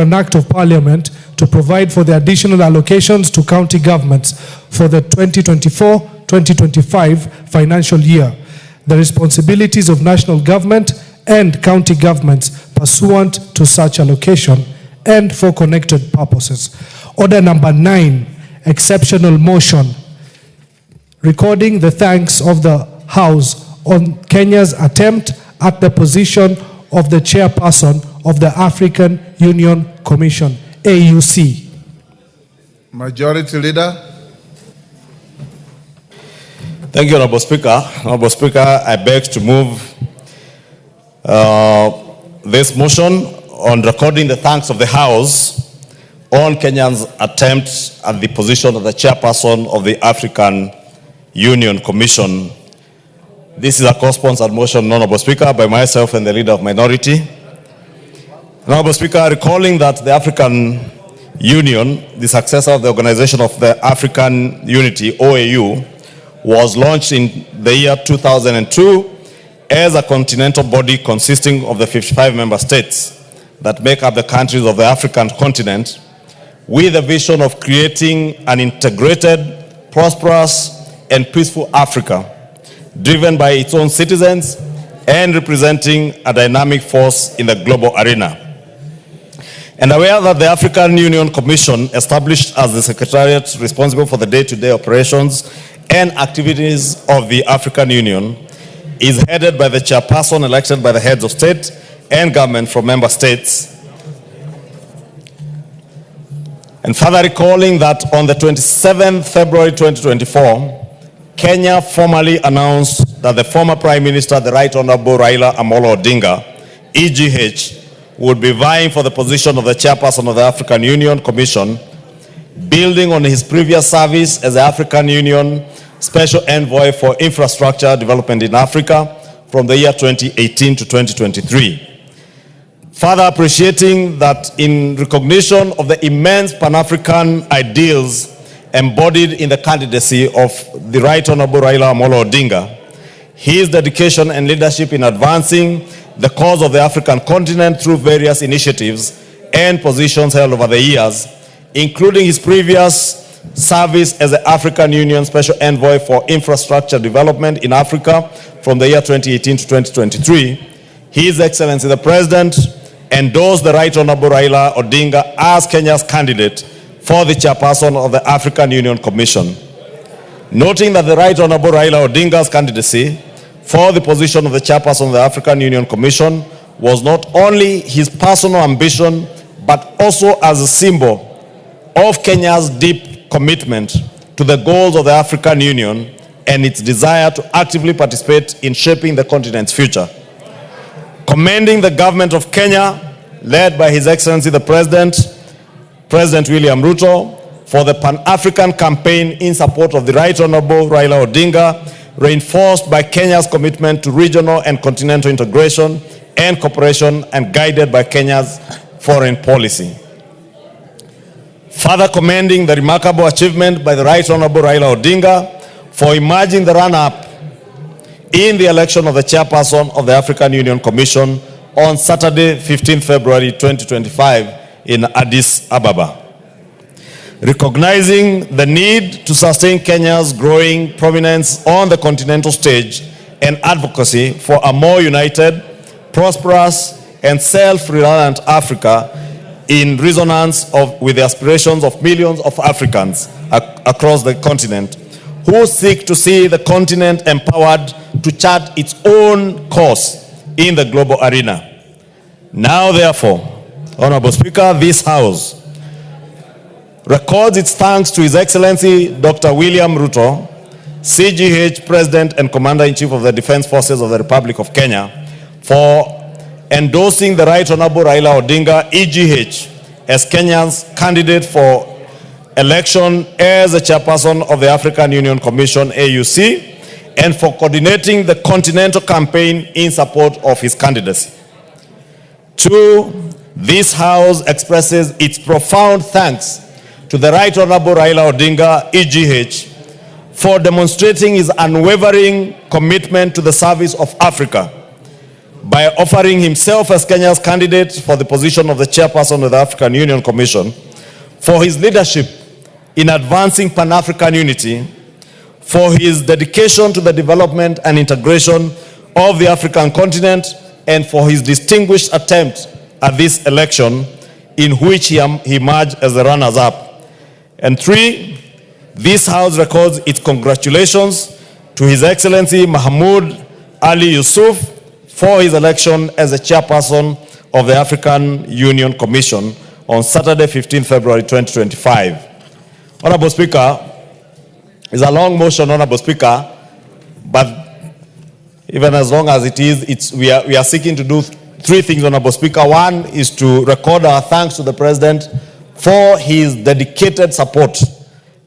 an act of parliament to provide for the additional allocations to county governments for the 2024-2025 financial year, the responsibilities of national government and county governments pursuant to such allocation, and for connected purposes. Order number 9, exceptional motion, recording the thanks of the House on Kenya's attempt at the position of the chairperson of the African Union Commission, AUC. Majority Leader. Thank you, Honorable Speaker. Honorable Speaker, I beg to move this motion on recording the thanks of the House on Kenya's attempt at the position of the chairperson of the African Union Commission. This is a co-sponsored motion, Honorable Speaker, by myself and the Leader of Minority. Honorable Speaker, recalling that the African Union, the successor of the Organization of the African Unity, OAU, was launched in the year 2002 as a continental body consisting of the 55 member states that make up the countries of the African continent, with a vision of creating an integrated, prosperous, and peaceful Africa, driven by its own citizens and representing a dynamic force in the global arena. And aware that the African Union Commission, established as the Secretariat responsible for the day-to-day operations and activities of the African Union, is headed by the chairperson elected by the heads of state and government from member states. And further recalling that on the 27th February 2024, Kenya formally announced that the former Prime Minister, the Right Honorable Raila Amolo Odinga, EGH, would be vying for the position of the chairperson of the African Union Commission, building on his previous service as the African Union Special Envoy for Infrastructure Development in Africa from the year 2018 to 2023. Further appreciating that in recognition of the immense Pan-African ideals embodied in the candidacy of the Right Honorable Raila Amolo Odinga, his dedication and leadership in advancing the cause of the African continent through various initiatives and positions held over the years, including his previous service as the African Union Special Envoy for Infrastructure Development in Africa from the year 2018 to 2023, His Excellency the President endorsed the Right Honorable Raila Odinga as Kenya's candidate for the chairperson of the African Union Commission. Noting that the Right Honorable Raila Odinga's candidacy for the position of the chairperson of the African Union Commission was not only his personal ambition, but also as a symbol of Kenya's deep commitment to the goals of the African Union and its desire to actively participate in shaping the continent's future. Commending the government of Kenya, led by His Excellency the President William Ruto, for the Pan-African campaign in support of the Right Honorable Raila Odinga, reinforced by Kenya's commitment to regional and continental integration and cooperation, and guided by Kenya's foreign policy. Further commending the remarkable achievement by the Right Honorable Raila Odinga for emerging the runner-up in the election of the chairperson of the African Union Commission on Saturday, 15 February 2025 in Addis Ababa. Recognizing the need to sustain Kenya's growing prominence on the continental stage and advocacy for a more united, prosperous, and self-reliant Africa in resonance with the aspirations of millions of Africans across the continent who seek to see the continent empowered to chart its own course in the global arena. Now, therefore, Honorable Speaker, this House records its thanks to His Excellency Dr. William Ruto, CGH President and Commander-in-Chief of the Defense Forces of the Republic of Kenya, for endorsing the Right Honorable Raila Odinga, EGH, as Kenya's candidate for election as the chairperson of the African Union Commission, AUC, and for coordinating the continental campaign in support of his candidacy. Two, this House expresses its profound thanks to the Right Honorable Raila Odinga, EGH, for demonstrating his unwavering commitment to the service of Africa, by offering himself as Kenya's candidate for the position of the chairperson of the African Union Commission, for his leadership in advancing Pan-African unity, for his dedication to the development and integration of the African continent, and for his distinguished attempt at this election in which he emerged as the runners-up. And 3, this House records its congratulations to His Excellency Mahmoud Ali Yusuf for his election as the chairperson of the African Union Commission on Saturday, 15 February 2025. Honorable Speaker, it's a long motion, Honorable Speaker, but even as long as it is, we are seeking to do 3 things, Honorable Speaker. 1 is to record our thanks to the President for his dedicated support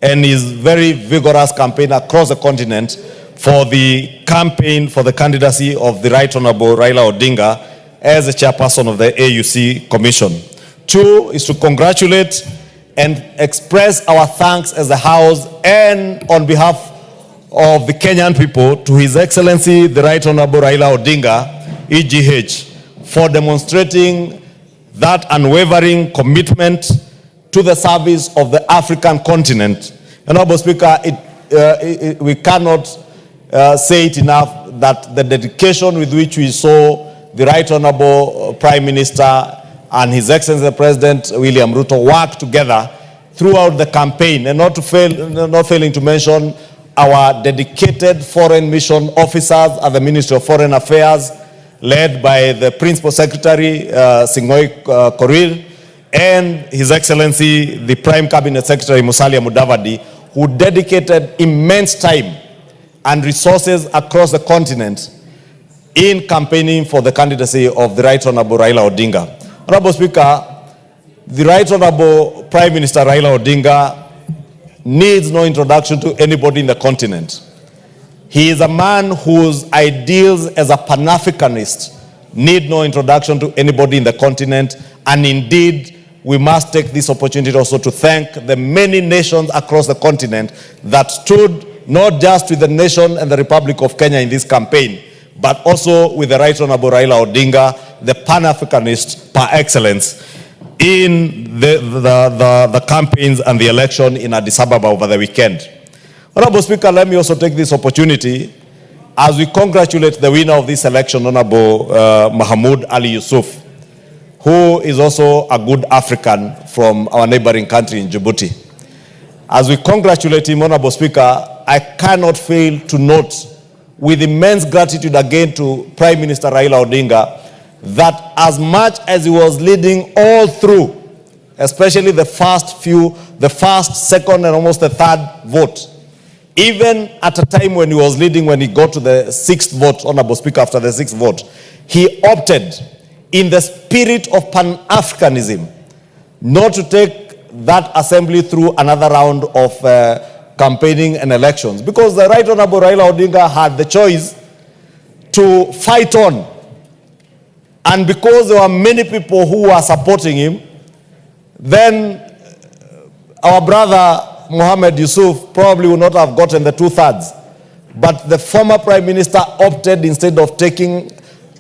and his very vigorous campaign across the continent for the campaign for the candidacy of the Right Honorable Raila Odinga as the chairperson of the AUC Commission. 2 is to congratulate and express our thanks as a House and on behalf of the Kenyan people to His Excellency the Right Honorable Raila Odinga, EGH, for demonstrating that unwavering commitment to the service of the African continent. Honorable Speaker, we cannot say it enough that the dedication with which we saw the Right Honorable Prime Minister and His Excellency the President William Ruto work together throughout the campaign, and not failing to mention our dedicated foreign mission officers at the Ministry of Foreign Affairs, led by the Principal Secretary, Sing'oei Korir, and His Excellency, the Prime Cabinet Secretary, Musalia Mudavadi, who dedicated immense time and resources across the continent in campaigning for the candidacy of the Right Honorable Raila Odinga. Honorable Speaker, the Right Honorable Prime Minister Raila Odinga needs no introduction to anybody in the continent. He is a man whose ideals as a Pan-Africanist need no introduction to anybody in the continent, and indeed, we must take this opportunity also to thank the many nations across the continent that stood not just with the nation and the Republic of Kenya in this campaign, but also with the Right Honorable Raila Odinga, the Pan-Africanist par excellence, in the campaigns and the election in Addis Ababa over the weekend. Honorable Speaker, let me also take this opportunity as we congratulate the winner of this election, Honorable Mahmoud Ali Yusuf, who is also a good African from our neighboring country in Djibouti. As we congratulate him, Honorable Speaker, I cannot fail to note with immense gratitude again to Prime Minister Raila Odinga that as much as he was leading all through, especially the first, second, and almost the third vote, even at a time when he was leading, when he got to the 6th vote, Honorable Speaker, after the 6th vote, he opted in the spirit of Pan-Africanism not to take that assembly through another round of campaigning and elections, because the Right Honorable Raila Odinga had the choice to fight on. And because there were many people who were supporting him, then our brother Mohamed Yusuf probably would not have gotten the 2/3. But the former Prime Minister opted, instead of taking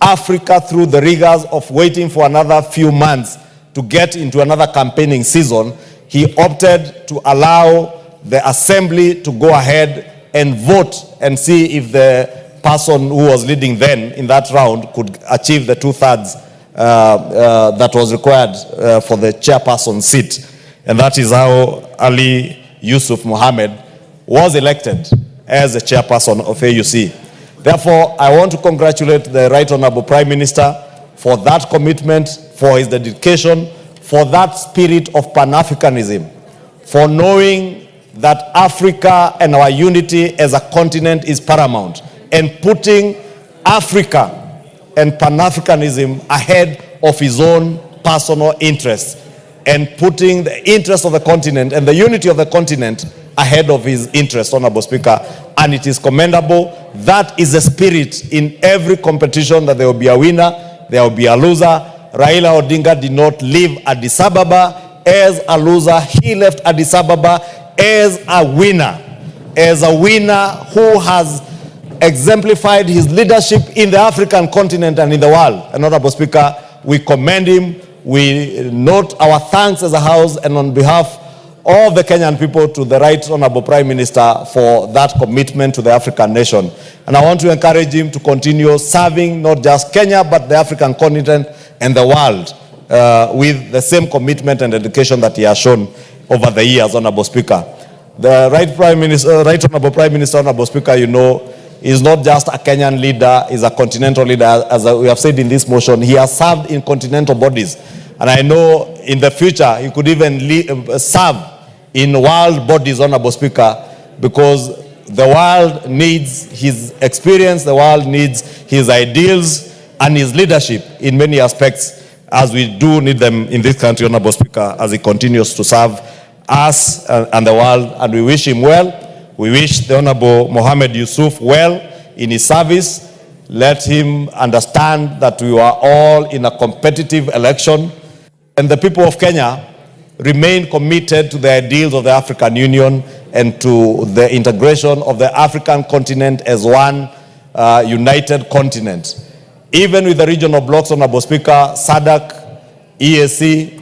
Africa through the rigors of waiting for another few months to get into another campaigning season, he opted to allow the assembly to go ahead and vote and see if the person who was leading then in that round could achieve the 2/3 that was required for the chairperson seat. And that is how Ali Yusuf Mohammed was elected as the chairperson of AUC. Therefore, I want to congratulate the Right Honorable Prime Minister for that commitment, for his dedication, for that spirit of Pan-Africanism, for knowing that Africa and our unity as a continent is paramount, and putting Africa and Pan-Africanism ahead of his own personal interests, and putting the interests of the continent and the unity of the continent ahead of his interests, Honorable Speaker. And it is commendable. That is the spirit in every competition, that there will be a winner, there will be a loser. Raila Odinga did not leave Addis Ababa as a loser. He left Addis Ababa as a winner who has exemplified his leadership in the African continent and in the world. And Honorable Speaker, we commend him. We note our thanks as a House and on behalf of the Kenyan people to the Right Honorable Prime Minister for that commitment to the African nation. And I want to encourage him to continue serving not just Kenya, but the African continent and the world with the same commitment and dedication that he has shown over the years, Honorable Speaker. The Right Honorable Prime Minister, Honorable Speaker, you know, is not just a Kenyan leader, is a continental leader. As we have said in this motion, he has served in continental bodies. And I know in the future, he could even serve in world bodies, Honorable Speaker, because the world needs his experience, the world needs his ideals and his leadership in many aspects, as we do need them in this country, Honorable Speaker, as he continues to serve us and the world. And we wish him well. We wish the Honorable Mohamed Yusuf well in his service. Let him understand that we are all in a competitive election, and the people of Kenya remain committed to the ideals of the African Union and to the integration of the African continent as one united continent. Even with the regional blocks, Honorable Speaker, SADC, EAC,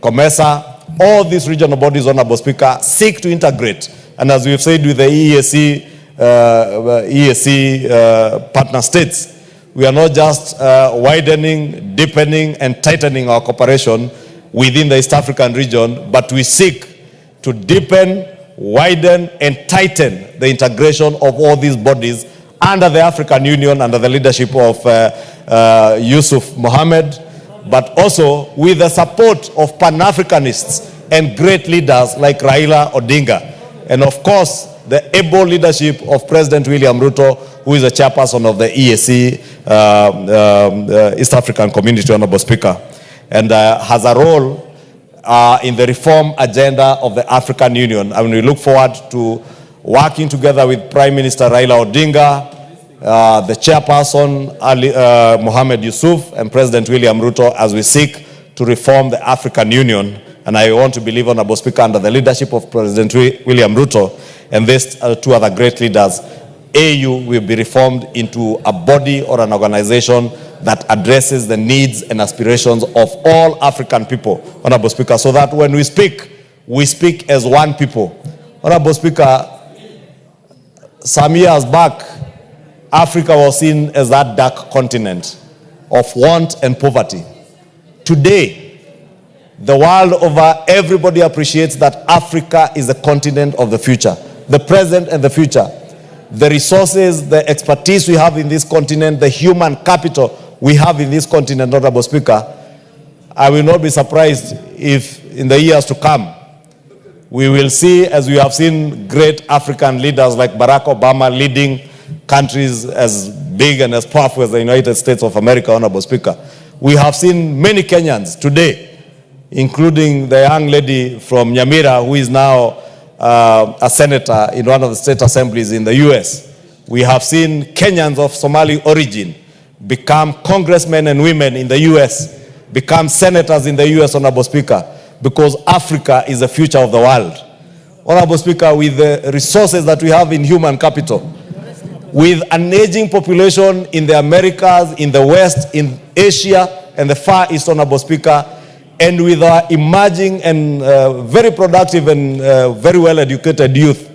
COMESA, all these regional bodies, Honorable Speaker, seek to integrate. And as we've said with the EAC partner states, we are not just widening, deepening, and tightening our cooperation within the East African region, but we seek to deepen, widen, and tighten the integration of all these bodies under the African Union, under the leadership of Yusuf Mohammed, but also with the support of Pan-Africanists and great leaders like Raila Odinga. And of course, the able leadership of President William Ruto, who is the chairperson of the EAC, East African Community, Honorable Speaker, and has a role in the reform agenda of the African Union. And we look forward to working together with Prime Minister Raila Odinga, the chairperson Mohamed Yusuf, and President William Ruto as we seek to reform the African Union. And I want to believe, Honorable Speaker, under the leadership of President William Ruto and these two other great leaders, AU will be reformed into a body or an organization that addresses the needs and aspirations of all African people, Honorable Speaker, so that when we speak as one people. Honorable Speaker, some years back, Africa was seen as that dark continent of want and poverty. Today, the world over, everybody appreciates that Africa is the continent of the future, the present and the future. The resources, the expertise we have in this continent, the human capital we have in this continent, Honorable Speaker, I will not be surprised if in the years to come, we will see, as we have seen great African leaders like Barack Obama leading countries as big and as powerful as the United States of America, Honorable Speaker. We have seen many Kenyans today, including the young lady from Nyamira, who is now a senator in one of the state assemblies in the US. We have seen Kenyans of Somali origin become congressmen and women in the US, become senators in the US, Honorable Speaker, because Africa is the future of the world. Honorable Speaker, with the resources that we have in human capital, with an aging population in the Americas, in the West, in Asia, and the Far East, Honorable Speaker, and with our emerging and very productive and very well-educated youth,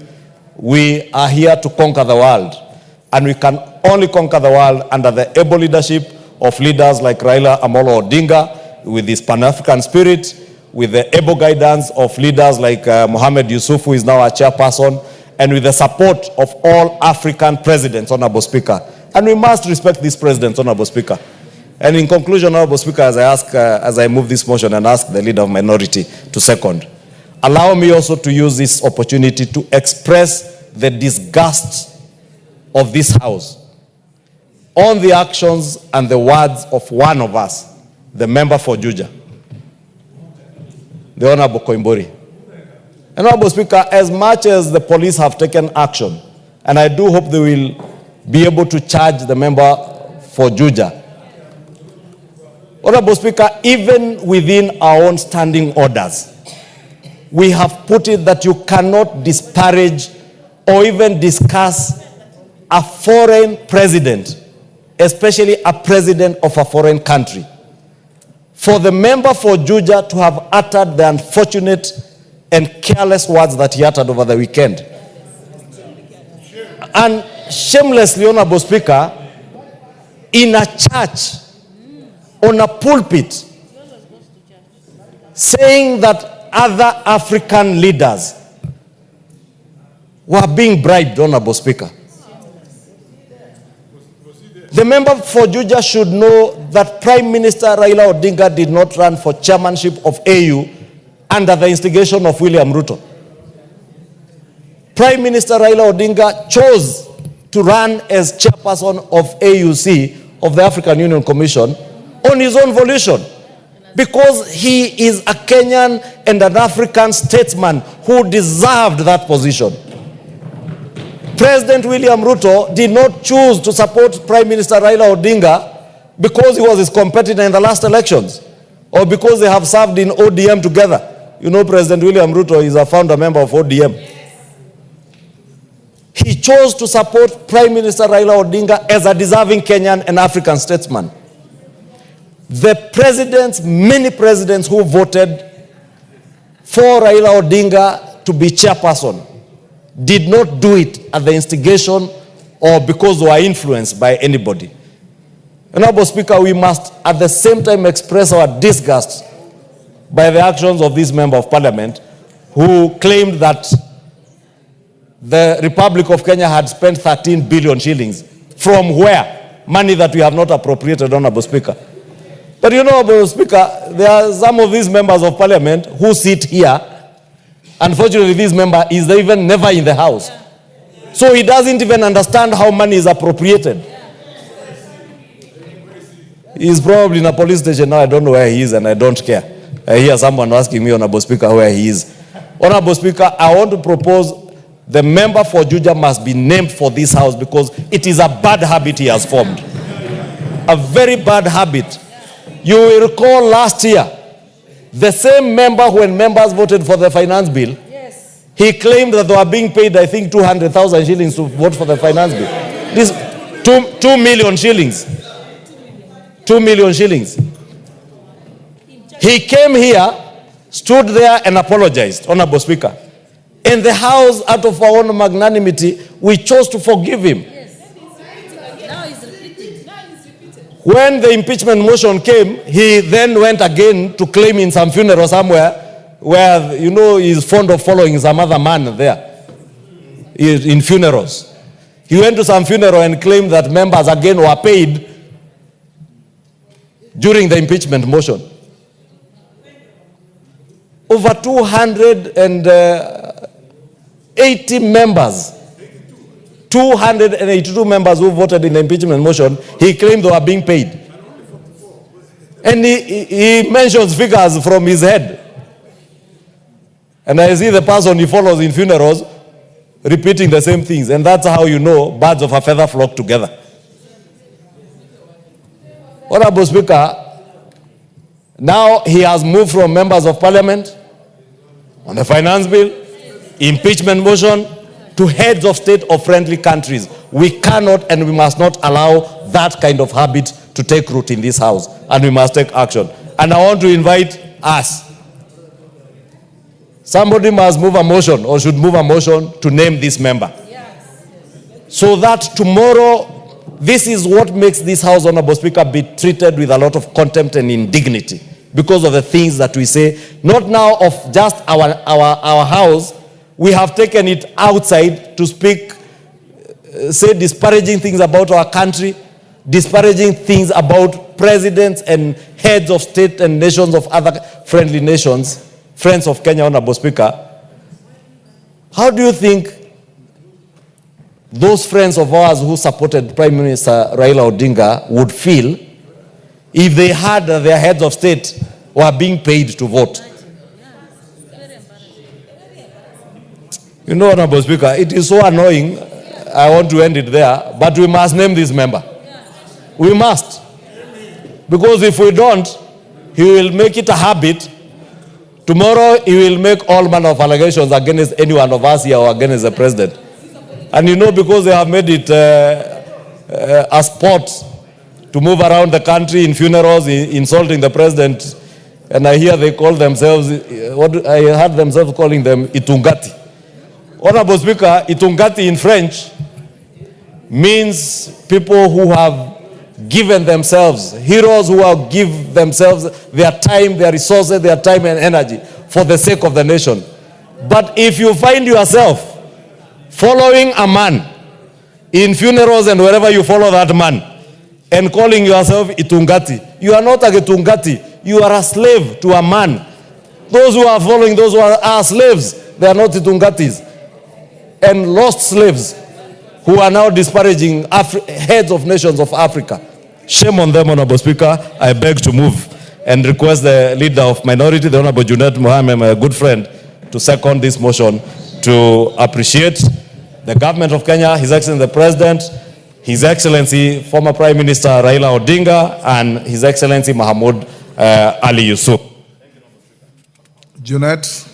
we are here to conquer the world. And we can only conquer the world under the able leadership of leaders like Raila Amolo Odinga, with his Pan-African spirit, with the able guidance of leaders like Mohamed Yusuf, who is now our chairperson, and with the support of all African presidents, Honorable Speaker. And we must respect these presidents, Honorable Speaker. And in conclusion, Honorable Speaker, as I move this motion and ask the Leader of Minority to second, allow me also to use this opportunity to express the disgust of this House on the actions and the words of one of us, the member for Juja, the Honorable Koimburi. And Honorable Speaker, as much as the police have taken action, and I do hope they will be able to charge the member for Juja, Honorable Speaker, even within our own standing orders, we have put it that you cannot disparage or even discuss a foreign president, especially a president of a foreign country, for the member for Juja to have uttered the unfortunate and careless words that he uttered over the weekend. And shamelessly, Honorable Speaker, in a church, on a pulpit, saying that other African leaders were being bribed, Honorable Speaker. The member for Juja should know that Prime Minister Raila Odinga did not run for chairmanship of AU under the instigation of William Ruto. Prime Minister Raila Odinga chose to run as chairperson of AUC, of the African Union Commission, on his own volition, because he is a Kenyan and an African statesman who deserved that position. President William Ruto did not choose to support Prime Minister Raila Odinga because he was his competitor in the last elections, or because they have served in ODM together. You know, President William Ruto is a founder member of ODM. He chose to support Prime Minister Raila Odinga as a deserving Kenyan and African statesman. The presidents, many presidents who voted for Raila Odinga to be chairperson, did not do it at the instigation or because they were influenced by anybody. Honorable Speaker, we must at the same time express our disgust by the actions of this member of parliament who claimed that the Republic of Kenya had spent 13 billion shillings. From where? Money that we have not appropriated, Honorable Speaker. But you know, Honorable Speaker, there are some of these members of parliament who sit here. Unfortunately, this member is even never in the house. So he doesn't even understand how money is appropriated. He's probably in a police station now. I don't know where he is and I don't care. I hear someone asking me, Honorable Speaker, where he is. Honorable Speaker, I want to propose the member for Juja must be named for this house because it is a bad habit he has formed. A very bad habit. You will recall last year, the same member, when members voted for the finance bill, yes, he claimed that they were being paid, I think, 200,000 shillings to vote for the finance bill. This 2 million shillings. 2 million shillings. He came here, stood there and apologized, Honorable Speaker. In the House, out of our own magnanimity, we chose to forgive him. Yes. Now it's repeated. When the impeachment motion came, he then went again to claim in some funeral somewhere where, you know, he's fond of following some other man there in funerals. He went to some funeral and claimed that members again were paid during the impeachment motion. Over 280 members, 282 members who voted in the impeachment motion, he claimed they were being paid. And he mentions figures from his head. And I see the person he follows in funerals repeating the same things. And that's how you know birds of a feather flock together. Honorable Speaker, now he has moved from members of parliament on the finance bill, impeachment motion, to heads of state of friendly countries. We cannot and we must not allow that kind of habit to take root in this house, and we must take action. And I want to invite us. Somebody must move a motion or should move a motion to name this member. Yes. So that tomorrow, this is what makes this house, Honorable Speaker, be treated with a lot of contempt and indignity because of the things that we say, not now of just our house. We have taken it outside to speak, say disparaging things about our country, disparaging things about presidents and heads of state and nations of other friendly nations, friends of Kenya, Honorable Speaker. How do you think those friends of ours who supported Prime Minister Raila Odinga would feel if they heard that their heads of state were being paid to vote? You know, Honorable Speaker, it is so annoying. I want to end it there, but we must name this member. We must. Because if we don't, he will make it a habit. Tomorrow, he will make all manner of allegations against any one of us here or against the president. And you know, because they have made it a sport to move around the country in funerals, insulting the president. And I hear they call themselves, I heard themselves calling them Itungati. Honorable Speaker, Itungati in French means people who have given themselves, heroes who have given themselves their time, their resources, their time and energy for the sake of the nation. But if you find yourself following a man in funerals and wherever you follow that man and calling yourself Itungati, you are not a Itungati. You are a slave to a man. Those who are following, those who are slaves, they are not Itungatis. And lost slaves who are now disparaging heads of nations of Africa. Shame on them, Honorable Speaker. I beg to move and request the leader of minority, the Honorable Junet Mohammed, my good friend, to second this motion to appreciate the government of Kenya, His Excellency the President, His Excellency former Prime Minister Raila Odinga, and His Excellency Mahmoud Ali Yusuf. Junet.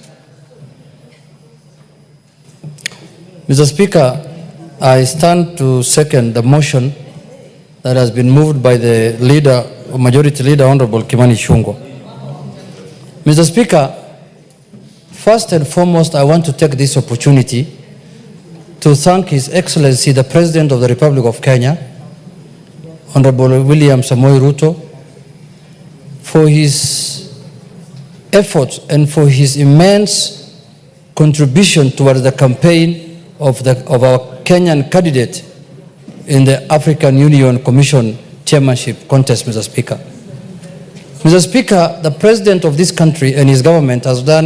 Mr. Speaker, I stand to second the motion that has been moved by the leader, Majority Leader, Honorable Kimani Ichungwa. Mr. Speaker, first and foremost, I want to take this opportunity to thank His Excellency, the President of the Republic of Kenya, Honorable William Samoei Ruto, for his efforts and for his immense contribution towards the campaign of our Kenyan candidate in the African Union Commission chairmanship contest, Mr. Speaker. Mr. Speaker, the President of this country and his government has done